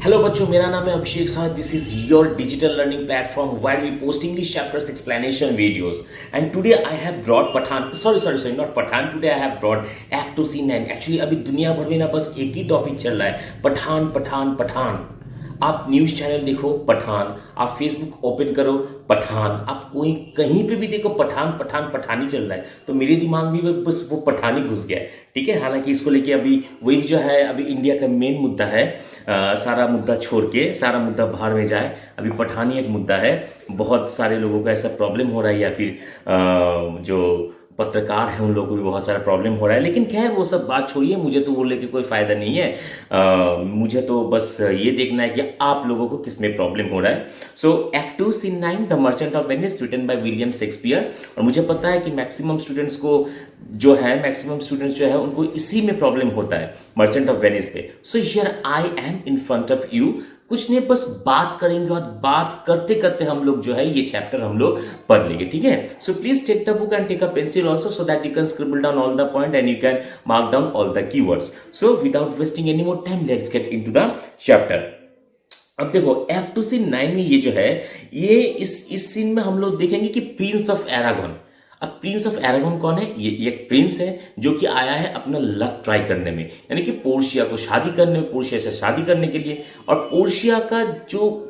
Hello बच्चों, मेरा नाम है अभिषेक साहब. This is your digital learning platform where we post English chapters explanation videos. And today I have brought Pathan. Sorry, not Pathan. Today I have brought Act to Scene 9. Actually अभी दुनिया भर में ना बस एक ही टॉपिक चल रहा है, पठान. आप न्यूज चैनल देखो पठान, आप फेसबुक ओपन करो पठान, आप कोई कहीं पे भी देखो पठान ही चल रहा है. तो मेरे दिमाग में बस वो पठान ही घुस गया है. ठीक है, हालांकि इसको लेके अभी वही जो है अभी इंडिया का मेन मुद्दा है. सारा मुद्दा छोड़ के सारा मुद्दा बाहर में जाए, अभी पठान ही एक मुद्दा है. बहुत सारे लोगों को ऐसा प्रॉब्लम हो रहा है, या फिर जो पत्रकार है उन लोगों को भी बहुत सारा प्रॉब्लम हो रहा है. लेकिन खैर वो सब बात छोड़िए, मुझे तो वो लेके कोई फायदा नहीं है. मुझे तो बस ये देखना है कि आप लोगों को किस में प्रॉब्लम हो रहा है. So act 2 scene 9 the Merchant of Venice written by William Shakespeare. और मुझे पता है कि मैक्सिमम स्टूडेंट्स जो है उनको इसी में प्रॉब्लम होता है, मर्चेंट ऑफ वेनिस पे. So here I am in front of you. कुछ नहीं, बस बात करेंगे और बात करते करते हम लोग जो है ये चैप्टर हम लोग पढ़ लेंगे. ठीक है, so please take the book and take a pencil also, so that you can scribble down all the point and you can mark down all the keywords. So without wasting any more time, let's get into the chapter. अब देखो act 2 scene 9 में ये जो है, ये इस scene में हम लोग देखेंगे कि प्रिंस ऑफ एरागन. अब प्रिंस ऑफ एरागन कौन है? ये एक प्रिंस है जो कि आया है अपना लक ट्राई करने में, यानी कि पोर्शिया को शादी करने में, पोर्शिया से शादी करने के लिए. और पोर्शिया का जो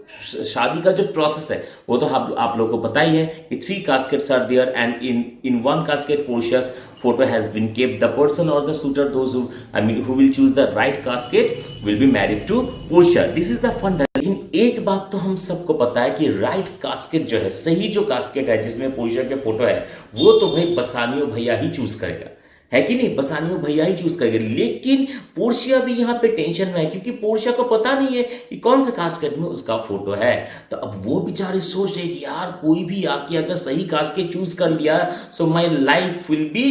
शादी का जो प्रोसेस है वो तो आप लोगों को पता ही है कि 3 caskets are there and in 1 casket Portia's photo has been kept. The person or the suitor, those who will choose the right casket will be married to Portia. This is the fun. लेकिन एक बात तो हम सबको पता है कि right casket जो है, सही जो कास्केट है जिसमें पोर्शिया के फोटो है, वो तो भाई बसानियो भैया ही चूज करेगा, है कि नहीं? बसानियो भैया ही चूज करेगा. लेकिन पोर्शिया भी यहाँ पे टेंशन में है, क्योंकि पोर्शिया को पता नहीं है कि कौन से कास्केट में उसका फोटो है. तो अब वो बेचारे सोच रहे कि यार कोई भी आके अगर सही कास्केट चूज कर लिया, so my life will be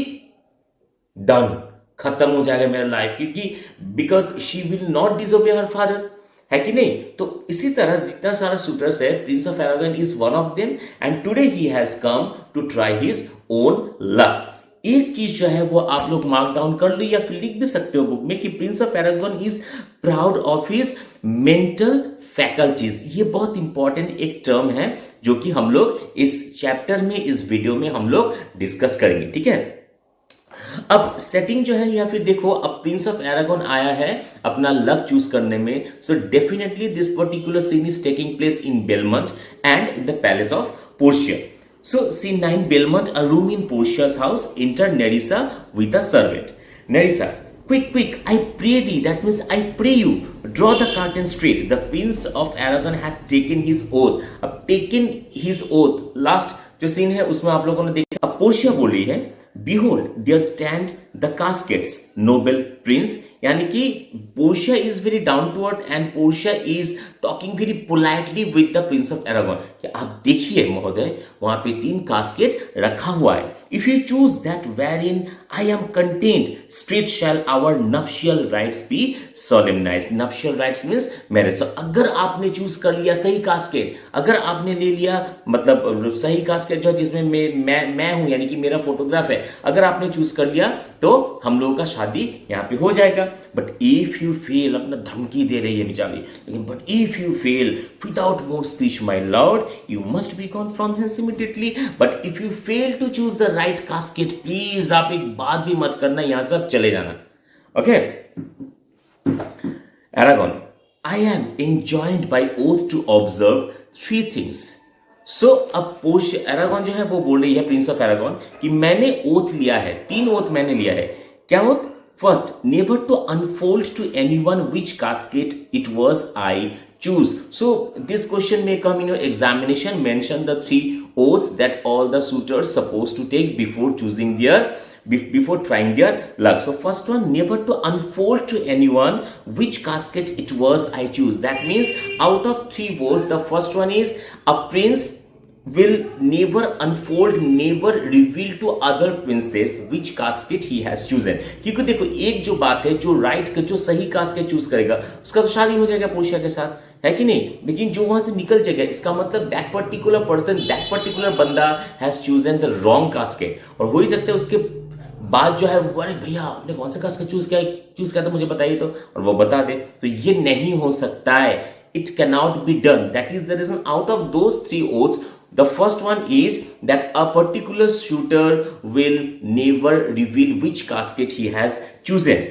done, खत्म हो जाएगा मेरा लाइफ, क्योंकि because she will not disobey her father, है कि नहीं? तो इसी तरह जितना सारा शूटर्स है, prince of Aragon is one of them and today he has come to try his own luck. एक चीज जो है वो आप लोग मार्क डाउन कर लो या फिर लिख भी सकते हो बुक में कि prince of Aragon is proud of his mental faculties. ये बहुत इंपॉर्टेंट एक टर्म है जो कि हम लोग इस चैप्टर में, इस वीडियो में हम लोग डिस्कस करेंगे. ठीक है, अब सेटिंग जो है या फिर देखो, अब प्रिंस ऑफ एरागन आया है अपना लक चूज करने में. So definitely this particular scene is taking place in Belmont and in the palace of Portia. So scene 9, Belmont, a room in Portia's house. Enter Nerissa with a servant. Nerissa, quick, I pray thee, that means I pray you, draw the curtain straight. The Prince of Aragon hath taken his oath. अब taken his oath, last जो scene है उसमें आप लोगों ने देखा. अब Portia बोल रही है, behold, there stand the caskets, noble prince. यानी कि Portia is very down to earth and Portia is talking very politely with the prince of Aragon. आप देखिए महोदय, वहां पे 3 कास्केट रखा हुआ है. If you choose that wherein I am content, straight shall our nuptial rites be solemnized. Nuptial rites means marriage. तो अगर आपने चूज कर लिया सही कास्केट, अगर आपने ले लिया मतलब सही कास्केट जो है जिसमें मैं हूं, यानी कि मेरा फोटोग्राफ है, अगर आपने चूज कर लिया तो हम लोगों का शादी यहाँ पे हो जाएगा. बट इफ यू फेल, अपना धमकी दे रही है बेचारी, लेकिन but if you fail without more speech my lord, you must be gone from hence immediately. But if you fail to choose the right casket, please आप एक बात भी मत करना, यहां से आप चले जाना. Okay, Aragon, I am enjoined by oath to observe 3 things. सो अब पोर्शिया एरागन जो है वो बोल रही है प्रिंस ऑफ एरागन कि मैंने ओथ लिया है, 3 ओथ मैंने लिया है. क्या oath? First, never to unfold to anyone which casket it was I choose. So this question may come in your examination. Mention the 3 oaths that all the suitors supposed to take before choosing before trying their luck. So first one, never to unfold to anyone which casket it was I choose. That means out of 3 votes, the first one is a prince will never unfold, never reveal to other princes which casket he has chosen. क्योंकि देखो एक जो बात है, जो right जो सही casket choose करेगा उसका तो शादी हो जाएगा पोर्शिया के साथ, है कि नहीं? लेकिन जो वहां से निकल जाएगा, इसका मतलब that particular person, that particular बंदा has chosen the wrong casket. और हो ही सकता है उसके बाद जो है वो, अरे भैया आपने कौन सा कास्केट चूज किया था मुझे बताइए तो, और वो बता दे. तो ये नहीं हो सकता है. it cannot be done. That is the reason out of those three oaths, the first one is that a particular shooter will never reveal which casket he has chosen.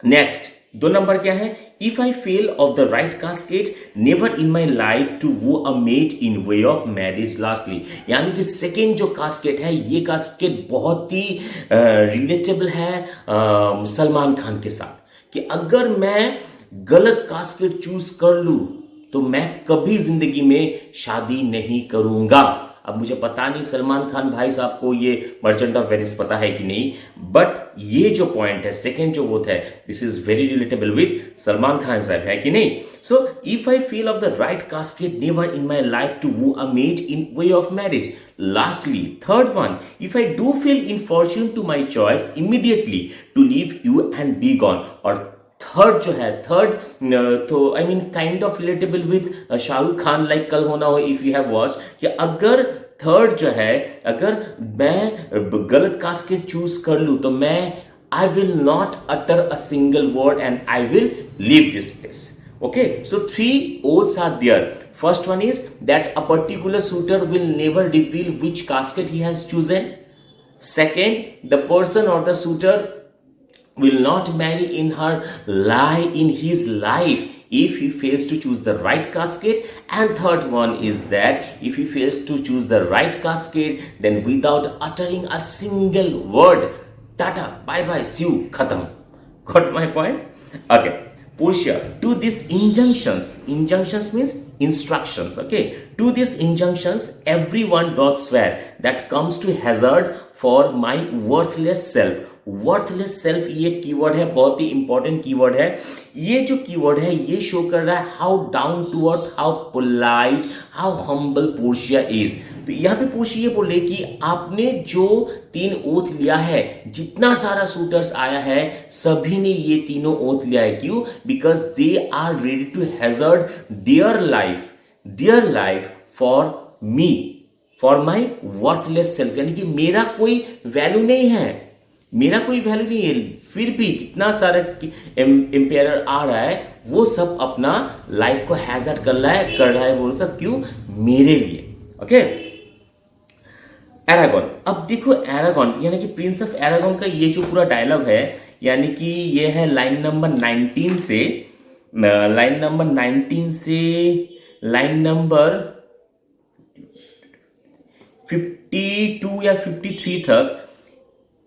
Next, 2 number क्या है? If I fail of the right casket, never in my life to woo a mate in way of marriage. Lastly, यानी कि second जो casket है, ये casket बहुत ही relatable है सलमान खान के साथ, कि अगर मैं गलत कास्केट चूज कर लूं तो मैं कभी जिंदगी में शादी नहीं करूंगा. अब मुझे पता नहीं सलमान खान भाई साहब को ये मर्चेंट ऑफ वेनिस पता है कि नहीं, बट ये जो पॉइंट है, सेकेंड जो वोट है, this is very relatable with Salman Khan साहब, है कि नहीं? So if I feel of the right casket, never in my life to woo a mate in way of marriage. Lastly, third one, if I do feel infortune to my choice, immediately to leave you and be gone. और third जो है, third तो I mean kind of relatable with Shahrukh Khan, like कल होना हो, if you have watched, कि अगर third जो है, अगर मैं गलत कास्केट चूज कर लूं तो मैं I will not utter a single word and I will leave this place. Okay, so 3 oaths are there. First one is that a particular suitor will never reveal which casket he has chosen. Second, the person or the suitor will not marry in his life if he fails to choose the right casket. And third one is that if he fails to choose the right casket, then without uttering a single word, tata, bye bye, see you, khatam. Got my point? Okay. Portia, to these injunctions means instructions, okay? To these injunctions, everyone doth swear that comes to hazard for my worthless self. Worthless self ये keyword है, बहुत ही important keyword है. ये जो keyword है, ये show कर रहा है how down to earth, how polite, how humble Portia is. तो यहाँ पे पोर्शिया ये बोले कि आपने जो 3 ओथ लिया है, जितना सारा शूटर्स आया है, सभी ने ये तीनों ओथ लिया है. क्यों? Because they are ready to hazard their life for me, for my worthless self. यानी कि मेरा कोई वैल्यू नहीं है, मेरा कोई वैल्यू नहीं है, फिर भी जितना सारा एम्पायर आ रहा है, वो सब अपना लाइफ को हैजर्ड कर रहा है वो सब. क्यों? मेरे लिए. ओके. एरागॉन. अब देखो एरागॉन यानी कि प्रिंस ऑफ एरागॉन का ये जो पूरा डायलॉग है, यानी कि ये है लाइन नंबर 19 से लाइन नंबर 52 या 53 तक.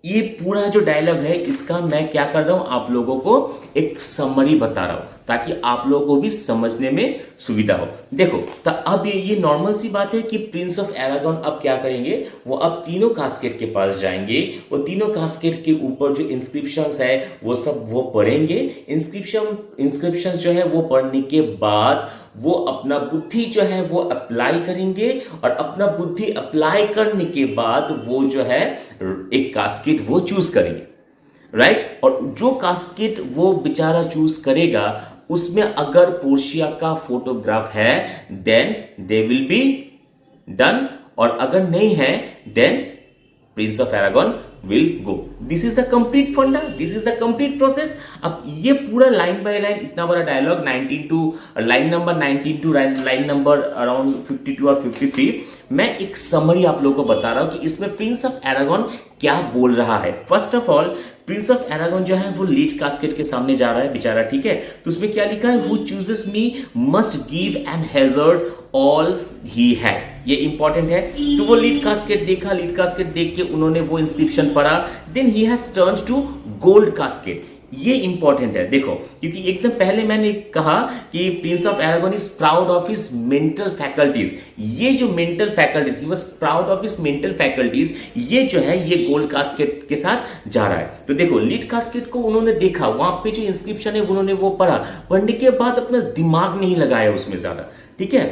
ये पूरा जो डायलॉग है, इसका मैं क्या कर रहा हूं, आप लोगों को एक समरी बता रहा हूं ताकि आप लोगों को भी समझने में सुविधा हो. देखो, तो अब ये नॉर्मल सी बात है कि प्रिंस ऑफ एरागॉन अब क्या करेंगे, वो अब तीनों कास्केट के पास जाएंगे, वो तीनों कास्केट के ऊपर जो इंस्क्रिप्शंस है वो सब वो पढ़ेंगे. इंस्क्रिप्शंस जो है वो पढ़ने के बाद वो अपना बुद्धि जो है वो अप्लाई करेंगे, और अपना बुद्धि अप्लाई करने के बाद वो जो है एक कास्केट वो चूज करेंगे, राइट? और जो कास्केट वो बेचारा चूज करेगा, उसमें अगर पोर्शिया का फोटोग्राफ है then they will be done, और अगर नहीं है then prince of Aragon will go. This is the complete funda, this is the complete process. अब ये पूरा लाइन बाय लाइन इतना बड़ा dialogue 19 to line number 19 to line number around 52 और 53, मैं एक समरी आप लोगों को बता रहा हूं कि इसमें प्रिंस ऑफ एरागॉन क्या बोल रहा है. First of all, prince of Aragon जो है वो लीड कास्केट के सामने जा रहा है बेचारा, ठीक है? तो उसमें क्या लिखा है, who chooses me must give and hazard all he had. ये इंपॉर्टेंट है. तो वो लीड कास्केट देखा, लीड कास्केट देख के उन्होंने वो इंस्क्रिप्शन पढ़ा, then he has turned to gold casket. ये इंपॉर्टेंट है, देखो, क्योंकि एकदम पहले मैंने कहा कि prince of Aragon is proud of his mental faculties. ये जो mental faculties, he was proud of his mental faculties, ये जो है ये गोल्ड कास्केट के साथ जा रहा है. तो देखो, लीड कास्केट को उन्होंने देखा, वहां पे जो इंस्क्रिप्शन है उन्होंने वो पढ़ा, पढ़ने के बाद अपना दिमाग नहीं लगाया उसमें ज्यादा, ठीक है?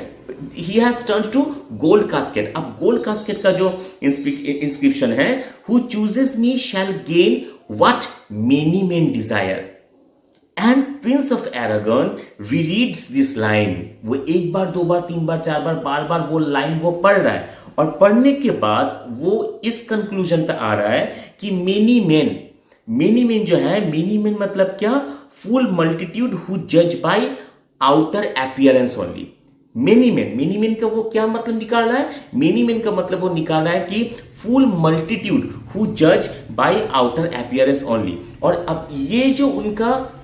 He has turned to gold casket. अब gold casket का जो inscription है, who chooses me shall gain what many men desire. And Prince of Aragon rereads this line. वो एक बार, 2 बार, 3 बार, 4 बार, बार वो लाइन वो पढ़ रहा है, और पढ़ने के बाद वो इस कंक्लूजन पे आ रहा है कि many men जो है, many men मतलब क्या, full multitude who judge by outer appearance only. Many main का वो क्या मतलब निकाल रहा है? मेनी मेन का मतलब वो निकाल रहा है कि फुल मल्टीट्यूड हु जज बाय आउटर अपीयरेंस ओनली। और अब ये जो उनका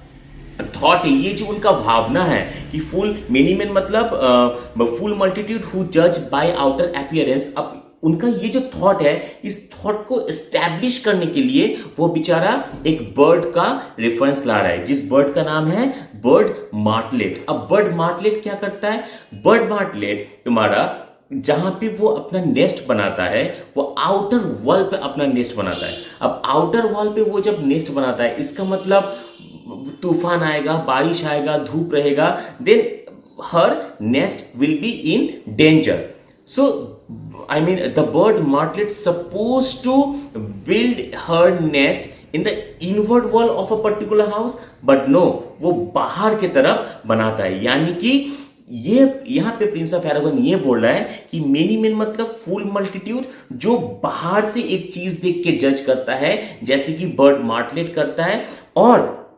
थॉट है, ये जो उनका भावना है कि फुल मेनी मेन मतलब फुल मल्टीट्यूड हु जज बाय आउटर अपीयरेंस, अब उनका ये जो थॉट है, इस थॉट को एस्टैब्लिश करने के लिए वो बेचारा एक बर्ड का रेफरेंस ला रहा है, जिस बर्ड का नाम है बर्ड मार्टलेट। अब बर्ड मार्टलेट क्या करता है? बर्ड मार्टलेट तुम्हारा जहां पे वो अपना नेस्ट बनाता है, वो आउटर वॉल पे अपना नेस्ट बनाता है। अब आउटर वॉल पे वो जब नेस्ट बनाता है, इसका मतलब तूफान आएगा, बारिश आएगा, धूप रहेगा, then her nest will be in danger. So I mean, the bird martlet supposed to build her nest in the inward wall of a particular house, but no, वो बाहर की तरफ बनाता है। यानी कि ये यहां पे प्रिंस ऑफ एरागोन ये बोल रहा है कि मेनी मेन मतलब फुल मल्टीट्यूड, जो बाहर से एक चीज देख के जज करता है, जैसे कि बर्ड मार्टलेट करता है, और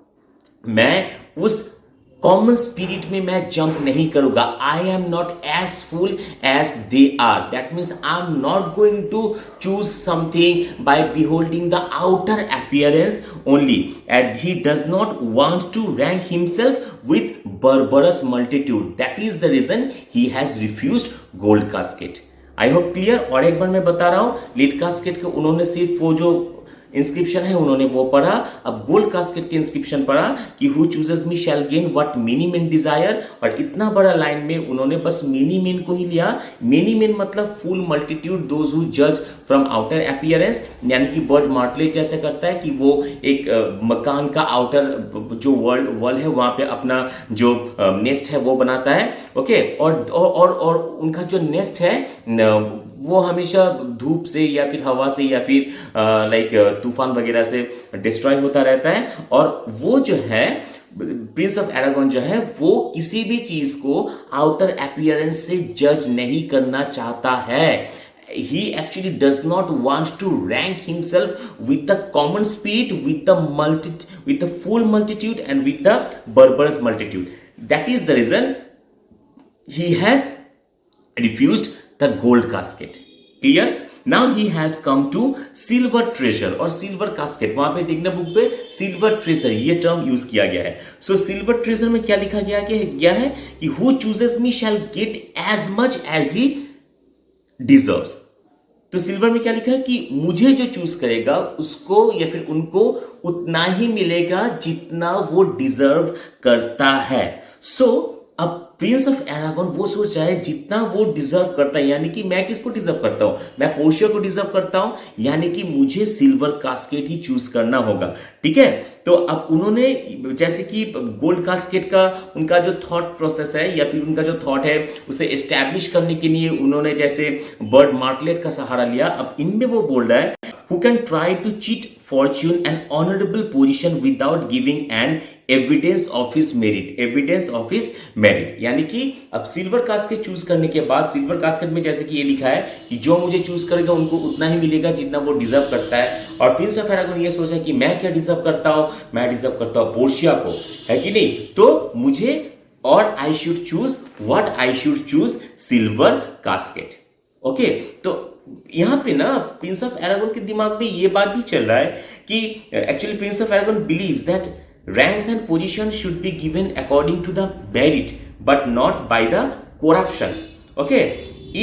मैं उस कॉमन स्पिरिट में मैं जंप नहीं करूंगा। I am not as fool as they are, that means I am not going to choose something by beholding the outer appearance only, and he does not want to rank himself with barbarous multitude, that is the reason he has refused gold casket. I hope clear. और एक बार मैं बता रहा हूं, lead casket के उन्होंने सिर्फ वो जो इंस्क्रिप्शन है उन्होंने वो पढ़ा, अब गोल्ड कास्केट के इंस्क्रिप्शन पढ़ा कि who chooses me shall gain what many men desire, और इतना बड़ा लाइन में उन्होंने बस मेनी मेन को ही लिया। मेनी मेन मतलब फुल मल्टीट्यूड दोज हु जज फ्रॉम आउटर अपीयरेंस, यानी कि बर्ड मार्टलेट जैसे करता है कि वो एक मकान का आउटर जो वॉल है वहां पे अपना जो नेस्ट है वो बनाता है। ओके, और उनका जो नेस्ट है वो हमेशा धूप से या फिर हवा से या फिर लाइक तूफान वगैरह से डिस्ट्रॉय होता रहता है। और वो जो है प्रिंस ऑफ एरागोन जो है वो किसी भी चीज को आउटर अपीयरेंस से जज नहीं करना चाहता है। He actually does not want to rank himself with the common spirit, with the full multitude, and with the barbarous multitude. That is the reason he has refused the gold casket. Clear? Now he has come to silver treasure और silver casket। वहां पे देखना book पे silver treasure ये term use किया गया है। So silver treasure में क्या लिखा गया है कि who chooses me shall get as much as he deserves. तो सिल्वर में क्या लिखा है कि मुझे जो चूज करेगा उसको या फिर उनको उतना ही मिलेगा जितना वो डिजर्व करता है। सो अब प्रिंस ऑफ एरागोन वो सोच रहा है जितना वो डिजर्व करता है, यानी कि मैं किसको डिजर्व करता हूं? मैं पोर्शिया को डिजर्व करता हूं, यानी कि मुझे सिल्वर कास्केट ही चूज करना होगा। ठीक है, तो अब उन्होंने जैसे कि गोल्ड कास्केट का उनका जो थॉट प्रोसेस है या फिर उनका जो थॉट है उसे एस्टैब्लिश करने के लिए उन्होंने जैसे बर्ड मार्टलेट का सहारा लिया। अब इनमें वो बोल रहा है who can try to cheat fortune and honorable position without giving an evidence of his merit। यानी कि अब सिल्वर कास्केट चूज करने के बाद सिल्वर कास्केट में जैसे कि ये लिखा है कि जो मुझे चूज करेगा उनको उतना ही मिलेगा जितना वो डिजर्व करता है। और प्रिंस ऑफ एरागोन ये सोचा कि मैं क्या डिजर्व करता हूं? मैं डिजर्व करता हूं पोर्शिया को, है कि नहीं? तो मुझे और I should choose silver casket. Okay, तो यहां पे ना प्रिंस ऑफ एरागोन के दिमाग में ये बात भी चल रहा है कि actually prince of Aragon believes that ranks and position should be given according to the merit but not by the corruption। Okay,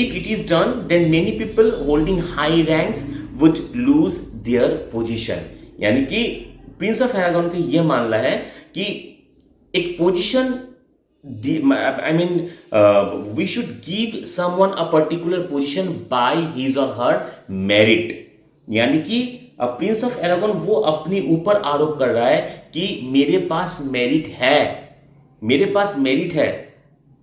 if it is done then many people holding high ranks would lose their position. यानी कि prince of एरागोन का ये मानना है कि एक position we should give someone a particular position by his or her merit। यानी कि प्रिंस ऑफ एरागोन वो अपने ऊपर आरोप कर रहा है कि मेरे पास मेरिट है,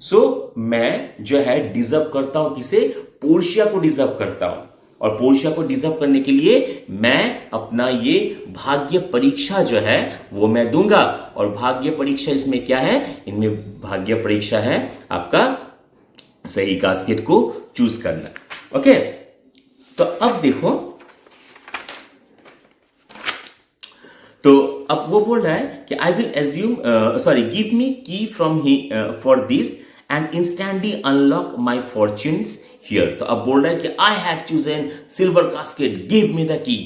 सो मैं जो है डिजर्व करता हूं किसे? पोर्शिया को डिजर्व करता हूं, और पोर्शिया को डिजर्व करने के लिए मैं अपना ये भाग्य परीक्षा जो है वो मैं दूंगा। और भाग्य परीक्षा इसमें क्या है? इनमें भाग्य परीक्षा है आपका सही कास्केट को चूज करना। ओके, तो अब देखो, तो अब वो बोल रहा है कि I will assume give me key from he for this and instantly unlock my fortunes here. तो अब बोल रहा है कि I have chosen silver casket, give me the key,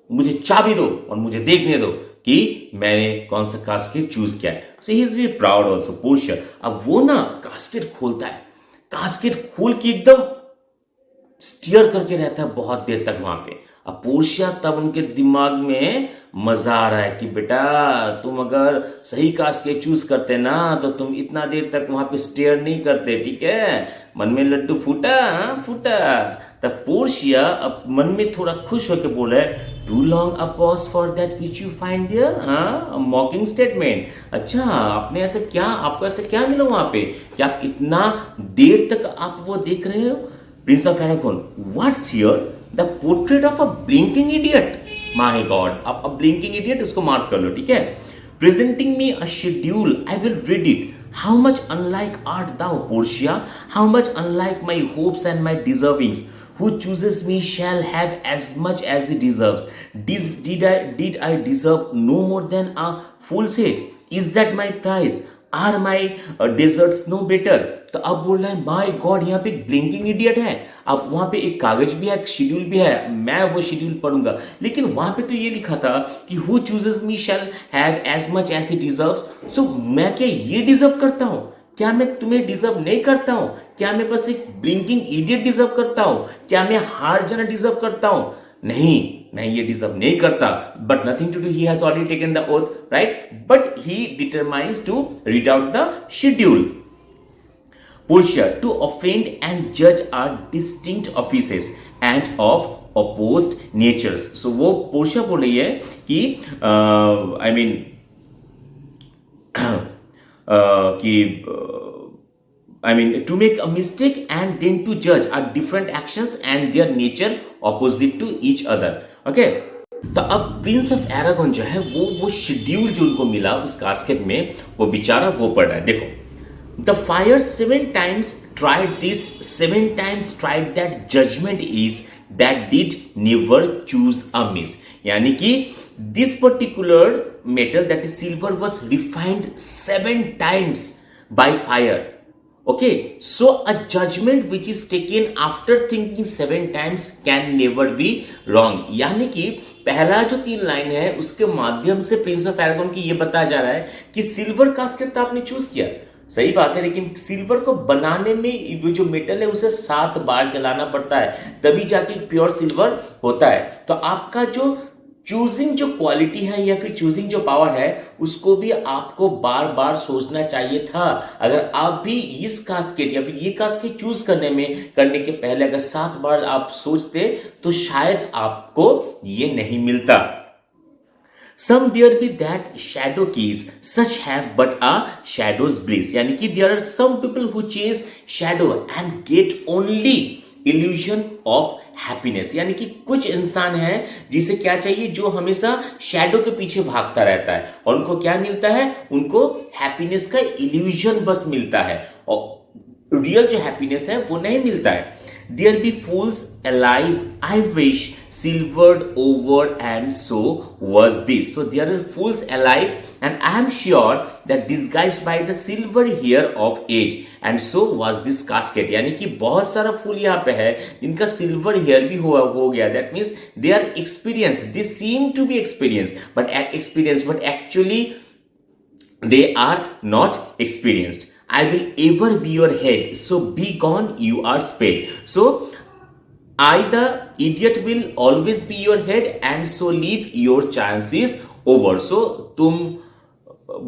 मुझे चाबी दो और मुझे देखने दो कि मैंने कौन सा कास्केट चूज किया है। So he is very proud also Portia. अब वो ना कास्केट खोलता है, कास्केट खोल के एकदम स्टीयर करके रहता है बहुत देर तक वहां पे। अब पोर्शिया तब उनके दिमाग में मजा आ रहा है कि बेटा तुम अगर सही कास्केट चूज करते ना तो तुम इतना देर तक वहां पे स्टेयर नहीं करते, ठीक है। मन में लड्डू फूटा, फूटा। तब पोर्शिया अब मन में थोड़ा खुश होकर बोले, too long a pause for that which you find there, mocking statement. अच्छा, आपने ऐसे क्या, आपको ऐसे क्या मिला वहां पे कि आप इतना देर तक आप वो देख रहे हो। Prince of Aragon, what's here, the portrait of a blinking idiot. My god, आप अब ब्लिंकिंग इडियट उसको मार्क कर लो, ठीक है। Presenting me a schedule, I will read it. How much unlike art thou Portia, how much unlike my hopes and my deservings. Who chooses me shall have as much as he deserves. Did I deserve no more than a fool's head? Is that my prize? Are my deserts no better? तो अब बोल रहा है my God, यहाँ पे एक blinking idiot है। अब वहां पे एक कागज भी है, एक शेड्यूल भी है, मैं वो शेड्यूल पढ़ूंगा। लेकिन वहां पे तो ये लिखा था कि who chooses me shall have as much as he deserves. So मैं क्या ये डिजर्व करता हूं? क्या मैं तुम्हें डिजर्व नहीं करता हूं? क्या मैं बस एक ब्लिंकिंग इडियट डिजर्व करता हूं? क्या मैं हार जाना डिजर्व करता हूं? नहीं, मैं ये डिजर्व नहीं करता। But nothing to do, he has already taken the oath, right. But he determines to read out the schedule. Portia, to offend and judge are distinct offices and of opposed natures. So वो Portia बोल रही है कि I mean to make a mistake and then to judge are different actions and their nature opposite to each other. Okay? तो अब Prince of एरागोन जो है वो शेड्यूल जो उनको मिला उस कास्केट में, वो बेचारा वो पढ़ रहा है। देखो, the fire 7 times tried this, 7 times tried that judgment is that did never choose amiss. यानी कि this particular metal, that is silver, was refined 7 times by fire. Okay, so a judgment which is taken after thinking 7 times can never be wrong. यानी कि पहला जो 3 line है उसके माध्यम से प्रिंस ऑफ एरागोन की ये बताया जा रहा है कि सिल्वर कास्केट तो आपने चूज किया, सही बात है, लेकिन सिल्वर को बनाने में वो जो मेटल है उसे 7 बार जलाना पड़ता है, तभी जाके प्योर सिल्वर होता है। तो आपका जो चूजिंग जो क्वालिटी है या फिर चूजिंग जो पावर है उसको भी आपको बार बार सोचना चाहिए था। अगर आप भी इस कास्केट या फिर ये कास्केट चूज करने के पहले अगर 7 बार आप सोचते तो शायद आपको ये नहीं मिलता। Some there be that shadow keys, such have but a shadow's bliss. यानी कि there are some people who chase shadow and get only illusion of happiness. यानी कि कुछ इंसान है जिसे क्या चाहिए, जो हमेशा शैडो के पीछे भागता रहता है और उनको क्या मिलता है, उनको हैप्पीनेस का इल्यूजन बस मिलता है और रियल जो हैप्पीनेस है वो नहीं मिलता है। There be fools alive, I wish, silvered over, and so was this. So there are fools alive, and I am sure that disguised by the silver hair of age, and so was this casket. यानी कि बहुत सारा फूल यहाँ पे है जिनका silver hair भी हो गया। That means they are experienced. They seem to be experienced, but actually they are not experienced. I will ever be your head, so be gone, you are sped. So I, the idiot, will always be your head, and so leave your chances over. So तुम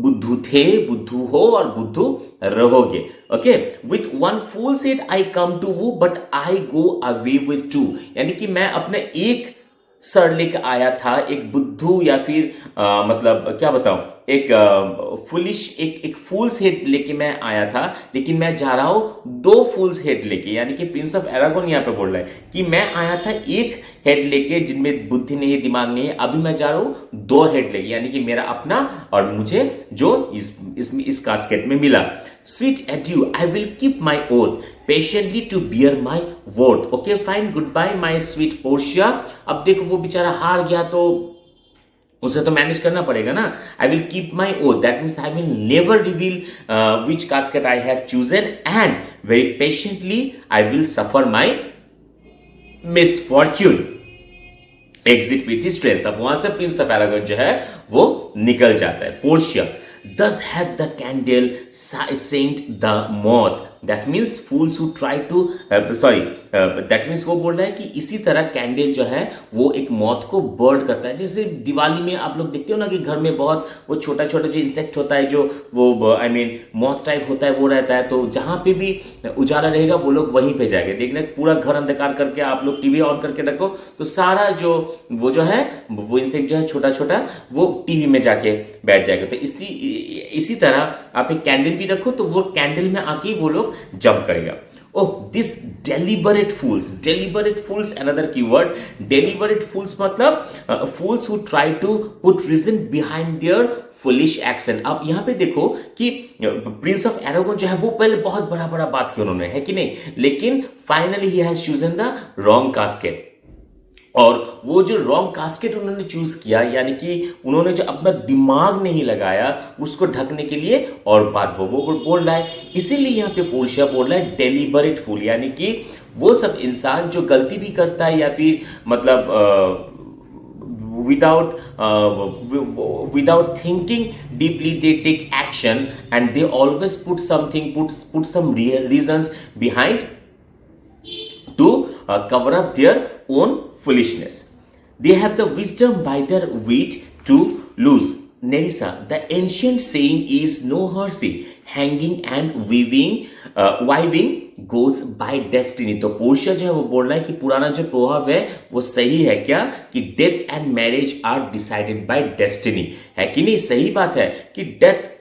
बुद्धू थे, बुद्धू हो और बुद्धू रहोगे। Okay, with one fool's head I come to woo, but I go away with 2. यानी कि मैं अपने एक सर लेके आया था, एक बुद्धू या फिर मतलब क्या बताऊं, एक फुलिश एक फूल्स हेड लेके मैं आया था, लेकिन मैं जा रहा हूं 2 फूल्स हेड लेके। यानी कि प्रिंस ऑफ एरागोन यहाँ पे बोल रहा है कि मैं आया था एक हेड लेके जिनमें बुद्धि नहीं है, दिमाग नहीं है, अभी मैं जा रहा हूं 2 हेड लेके, यानी कि मेरा अपना और मुझे जो इस कास्केट में मिला। Sweet adieu, I will keep my oath patiently to bear my word. Okay, fine, goodbye my sweet Portia. अब देखो वो बेचारा हार गया तो उसे तो मैनेज करना पड़ेगा ना. I will keep my oath, that means I will never reveal which casket I have chosen and very patiently I will suffer my misfortune. Exit with stress. अब वहां से प्रिंस ऑफ एरागन जो है वो निकल जाता है. Portia, thus had the candle saint the moth. That means fools who try to that means वो बोल रहा है कि इसी तरह कैंडल जो है वो एक मौत को बर्न करता है. जैसे दिवाली में आप लोग देखते हो ना कि घर में बहुत वो छोटा छोटा जो इंसेक्ट होता है, जो वो मौत टाइप होता है, वो रहता है. तो जहां पे भी उजाला रहेगा वो लोग वहीं पे जाएंगे. देखना पूरा घर अंधकार करके आप लोग टीवी ऑन करके रखो तो सारा जो है वो इंसेक्ट जो है छोटा छोटा वो टीवी में जाके बैठ जाएगा. तो इसी तरह आप एक कैंडल भी रखो तो वो कैंडल में आके वो लोग जंप करेगा. Oh, this deliberate fools, another keyword. Deliberate fools मतलब fools who try to put reason behind their foolish action. अब यहाँ पे देखो कि प्रिंस ऑफ एरागोन जो है वो पहले बहुत बड़ा बात की उन्होंने, है कि नहीं, लेकिन finally he has chosen the wrong casket. और वो जो रॉन्ग कास्केट उन्होंने चूज किया, यानी कि उन्होंने जो अपना दिमाग नहीं लगाया उसको ढकने के लिए, और बात वो बोल रहा है. इसीलिए यहाँ पे पोर्शिया बोल रहा है डेलिबरेट फूल, यानी कि वो सब इंसान जो गलती भी करता है या फिर मतलब without thinking deeply they take action and they always put some real reasons behind to cover up their own foolishness. They have the wisdom by their wit to lose. Nerissa, the ancient saying is no heresy, hanging and wiving goes by destiny. तो Portia जो है वो बोल रहा है कि पुराना जो प्रभाव है वो सही है क्या, कि death and marriage are decided by destiny, है कि नहीं. सही बात है कि डेथ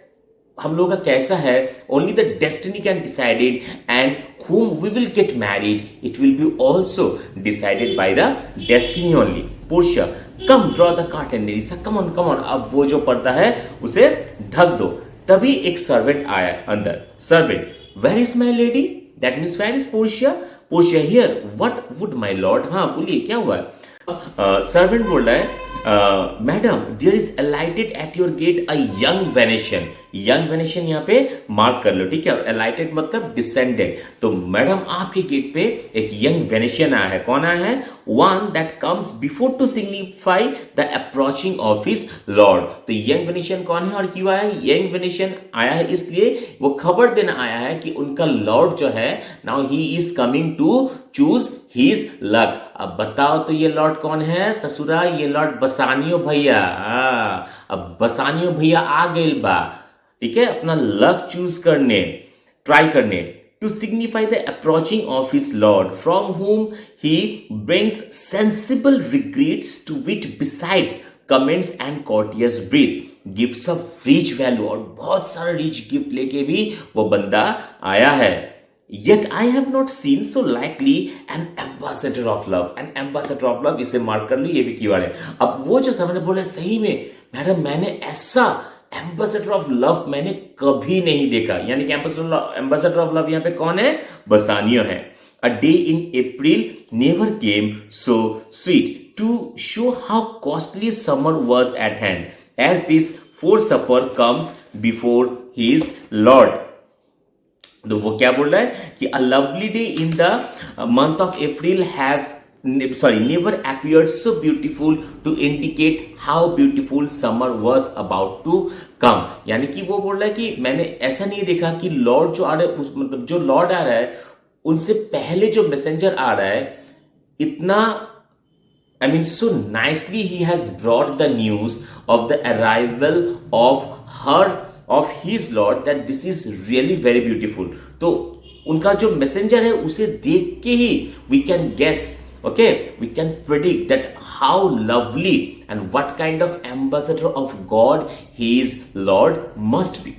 हम लोगों का कैसा है, only the destiny can decided, and whom we will get married, it will be also decided by the destiny only. Portia, come draw the curtain. Nerissa, come on. अब वो जो पर्दा है उसे ढक दो. तभी एक सर्वेंट आया अंदर. Servant, where is my lady? That means where is Portia? Portia here. What would my lord? हाँ बोलिए क्या हुआ है. सर्वेंट बोल रहा है madam there is alighted at your gate a young Venetian. Young Venetian यहाँ पे मार्क कर लो, ठीक है. अलाइटेड मतलब डिसेंडेड. तो मैडम आपके गेट पे एक यंग वेनेशियन आया है. कौन आया है? One that comes before to signify the approaching of his lord. तो यंग वेनेशियन कौन है और क्यों आया है? यंग वेनेशियन आया है इसलिए वो खबर देना आया है कि उनका लॉर्ड जो है now he is coming to choose his luck. अब बताओ तो ये लॉर्ड कौन है ससुरा? ये लॉर्ड बसानियो भैया. अब बसानियो भैया आ गए बा, ठीक है, अपना लक चूज करने, ट्राई करने. To signify the approaching of his lord from whom he brings sensible regrets to which besides comments and courteous breath gifts of rich value. और बहुत सारा रिच गिफ्ट लेके भी वो बंदा आया है. Yet I have not seen so likely an ambassador of love. An ambassador of love, इसे मार्क कर लो, ये भी कीवर्ड है. अब वो जो सामने बोले सही में मैडम मैंने ऐसा एम्बेसडर ऑफ लव मैंने कभी नहीं देखा. यानी कि एम्बेसडर ऑफ लव यहाँ पे कौन है? बसानियो है. A day in April never came so sweet to show how costly summer was at hand as this foresupper comes before his lord. तो वो क्या बोल रहा है कि a lovely day in the month of April never appeared so beautiful to indicate how beautiful summer was about to come. यानी कि वो बोल रहा है कि मैंने ऐसा नहीं देखा कि लॉर्ड जो आ रहा है मतलब जो लॉर्ड आ रहा है उनसे पहले जो मैसेंजर आ रहा है इतना so nicely he has brought the news of the arrival of his lord that this is really very beautiful. तो उनका जो मैसेंजर है उसे देख के ही we can guess, okay, we can predict that how lovely and what kind of ambassador of God his lord must be.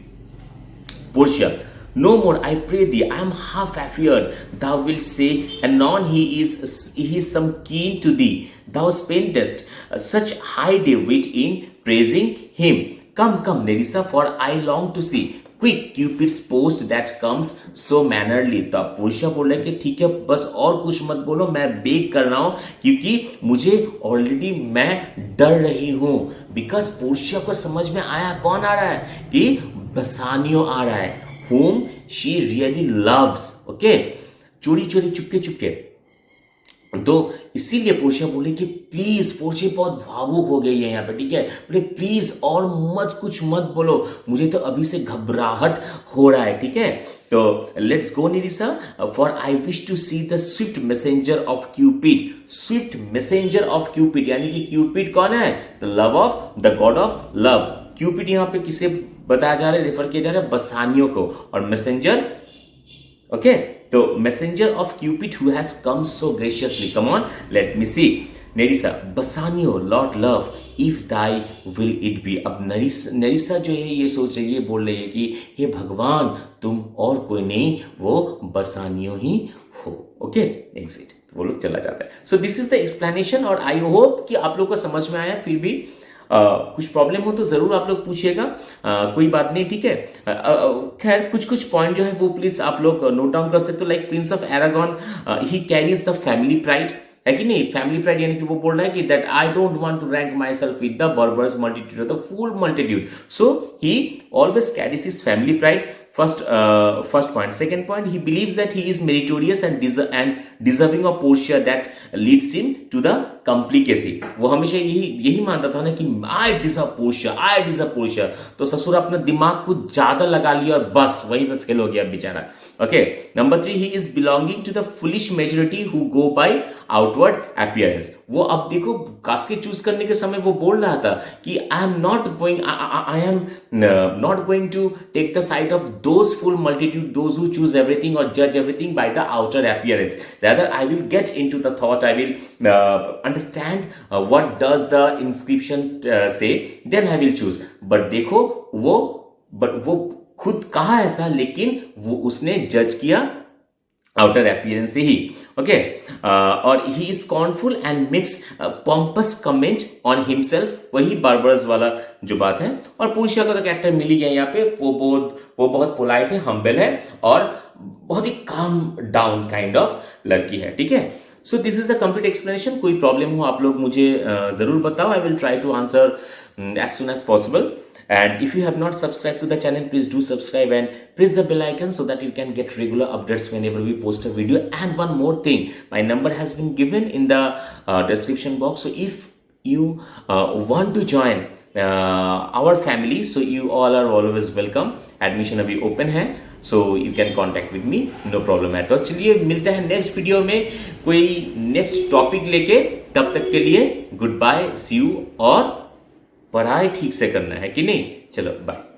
Portia, no more I pray thee, I am half afeard thou wilt say anon he is some keen to thee, thou spendest such high day wit in praising him. Come, Nerissa, for I long to see quick Cupid's post that comes so mannerly. तो अब Portia बोल रहा है कि ठीक है बस और कुछ मत बोलो, मैं बेग कर रहा हूं क्योंकि मुझे ऑलरेडी मैं डर रही हूं. बिकॉज पोर्शिया को समझ में आया कौन आ रहा है कि बसानियो आ रहा है, whom she really loves. Okay, चोरी चोरी चुपके चुपके। तो इसीलिए पोर्शिया बोले कि प्लीज, पोर्शिया बहुत भावुक हो गई है यहाँ पे, ठीक है, बोले प्लीज और मत कुछ मत बोलो, मुझे तो अभी से घबराहट हो रहा है, ठीक है। तो let's go Nerissa, for I wish to see the swift messenger of Cupid. Swift messenger of Cupid यानी कि क्यूपिड कौन है? The love of the god of love. Cupid यहाँ पे किसे बताया जा रहा है, रेफर किया जा रहा है? बसानियों को। और मैसेंजर, ओके, तो messenger of Cupid who has come so graciously, come on let me see. Nerissa, Bassanio lord love if thy will it be. अब नेरिसा जो है ये सोच रही है, बोल रही है कि हे भगवान, तुम और कोई नहीं, वो बसानियो ही हो। ओके, एग्जिट, वो लोग चला जाता है। So this is the explanation, और आई होप कि आप लोग को समझ में आया। फिर भी कुछ प्रॉब्लम हो तो जरूर आप लोग पूछिएगा, कोई बात नहीं, ठीक है। खैर कुछ पॉइंट जो है वो प्लीज आप लोग नोट डाउन कर सकते हो। Like prince of Aragon, he carries the family pride, है कि नहीं? फैमिली प्राइड यानी कि वो बोल रहा है कि that I don't want to rank my self with the barbarous multitude, the fool multitude, so he always carries his family pride. First point. Second point, he believes that he is meritorious and deserving of Portia that leads him to the complicacy. वो हमेशा यही मानता था ना कि I deserve Portia. तो ससुर अपना दिमाग को ज्यादा लगा लिया और बस वहीं पे फेल हो गया बेचारा। Okay, number 3, he is belonging to the foolish majority who go by outward appearance. वो अब देखो कास्केट चूज करने के समय वो बोल रहा था कि I am not going to take the side of those full multitude, those who choose everything or judge everything by the outer appearance. Rather, I will get into the thought, I will understand what does the inscription say, then I will choose. But देखो वो खुद कहा ऐसा, लेकिन वो उसने जज किया आउटर अपीयरेंस से ही। ओके, और he is scornful and makes pompous comment on himself, वही बार्बरस वाला जो बात है। और पोर्शिया का तो कैरेक्टर मिल ही गया यहाँ पे, वो बहुत पोलाइट है, हम्बल है और बहुत ही काम डाउन काइंड ऑफ लड़की है, ठीक है। So this is the complete explanation. कोई प्रॉब्लम हो आप लोग मुझे जरूर बताओ, I will try to answer as soon as possible. And if you have not subscribed to the channel, please do subscribe and press the bell icon so that you can get regular updates whenever we post a video. And one more thing, my number has been given in the description box. So if you want to join our family, so you all are always welcome. Admission अभी open है, so you can contact with me, no problem at all. चलिए मिलते हैं next video में कोई next topic लेके, तब तक के लिए गुड बाय, सी यू, और पढ़ाई ठीक से करना है कि नहीं? चलो बाय.